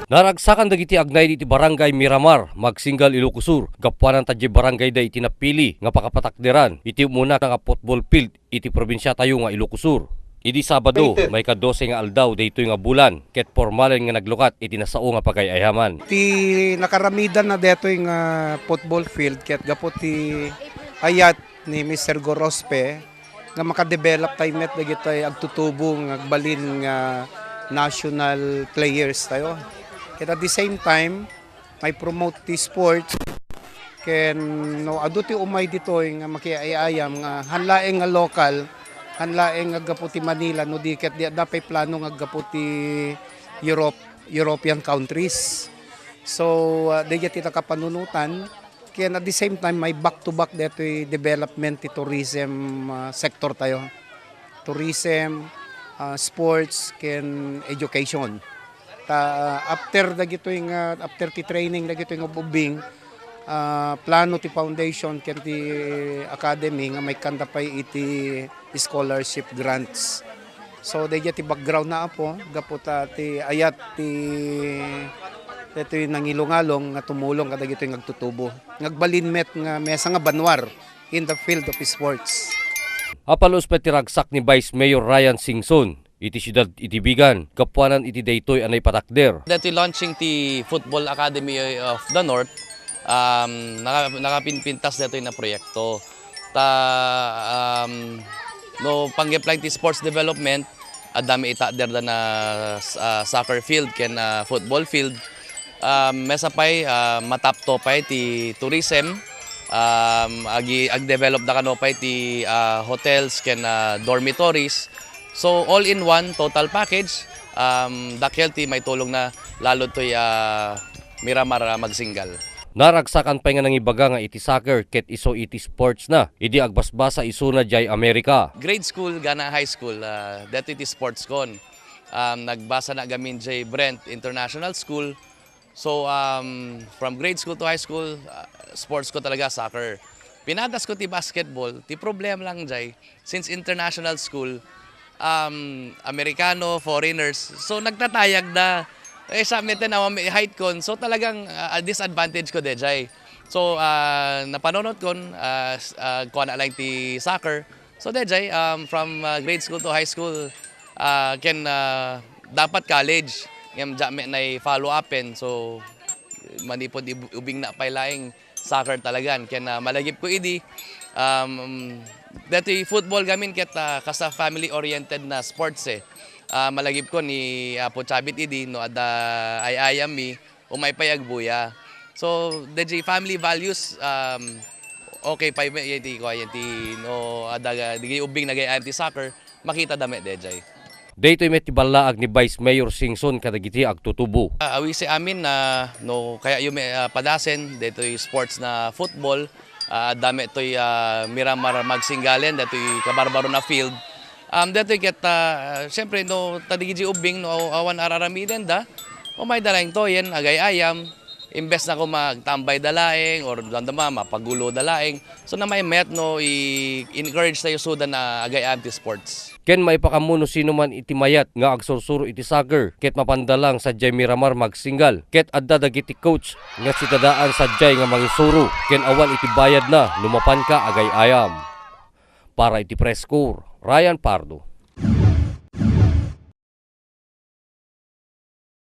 Naragsakan dagiti agnay iti barangay Miramar, Magsingal, Ilocos Sur. Gapuanan tadje barangay da iti napili nga pakapatakderan iti umuna nga football field iti probinsya tayo nga Ilocos Sur. Idi Sabado, may ka-12 nga aldaw daytoy nga bulan, ket formalan nga naglukat iti nasao nga pagayayaman. Ti nakaramidan na detoy nga football field ket gapo ti ayat ni Mr. Gorospe nga makadevelop tayo met dagitoy agtutubo nga agbalin nga national players tayo. Ket at the same time, may promote ti sports ken no adu ti umay ditoy nga makiayayam nga hanlaeng nga local, hanlaeng nga gapo ti Manila no di ket di dapay plano nga gapo ti European countries. So dayta ti nakapanunutan ken at the same time may back to back detoy development ti tourism sector tayo. Tourism, sports ken education. After ti training dagitoy nga ubing plano ti foundation ken ti academy nga may kanta pay iti scholarship grants. So dayta ti background na apo gapo ti ayat ti detoy nangilungalong nga tumulong kadagitoy nga agtutubo. Ngagbalinmet nga mesa nga banwar in the field of sports. Apalos pa tiragsak ni Vice Mayor Ryan Singson iti siyudad iti Bigan, kapuanan iti daytoy anay patakder. Dati launching ti Football Academy of the North, nakapinpintas datoy na proyekto. No panggeplang ti sports development, adami itakder da na soccer field ken football field. Mesa pay matapto pay ti tourism, ag-develop da kano pay ti hotels ken dormitories. So all in one total package, dakkel ti may tulong na lalo to'y Miramar Magsingal. Naragsakan pa nga nangibaga nga iti soccer ket iso iti sports na. Idi agbasbasa isuna jay Amerika. Grade school gana high school, dito iti sports kon. Nagbasa na gamin jay Brent International School. So from grade school to high school, sports ko talaga soccer. Pinadas ko ti basketball, ti problem lang jay since international school, Amerikano, foreigners. So nagtatayag na sa amin na height kon. So talagang disadvantage ko dejay. So napanonood kon kuha na lang ti soccer. So dejay from grade school to high school ken dapat college ngem jame na follow upin. So manipod ubing na pay laing soccer talagan ken malagip ko idi dati football gamin ket kasa family oriented na sports malagip ko ni Apo Chabit idi no ada ayayam mi umay payag buya. So the family values okay pay yeti ko yeti no ada di ubing nagay anti soccer makita dame dejay. Daytoy met tibalaag ni Vice Mayor Singson kadagiti agtutubo. Awi si amin na no kaya yung padasen daytoy sports na football. Dami ito'y Miramar Magsingalen, dato'y kabarbaro na field. Dato'y siyempre, no, tadigiji ubing, no, awan araramiden da, o may dalaing to, yan, agay-ayam, imbes na ko magtambay dalaing, or dandama, mapagulo dalaing. So na may met, no, i-encourage tayo suda na agay-ayam ti sports. Ken maipakamuno sino man iti mayat nga agsursuro iti soccer ket mapandalang sadyay Miramar Magsingal ket adda dagiti coach nga sitadaan sadyay nga mangisuro ken awan iti bayad na lumapan ka agay-ayam. Para iti Press Corps, Ryan Pardo.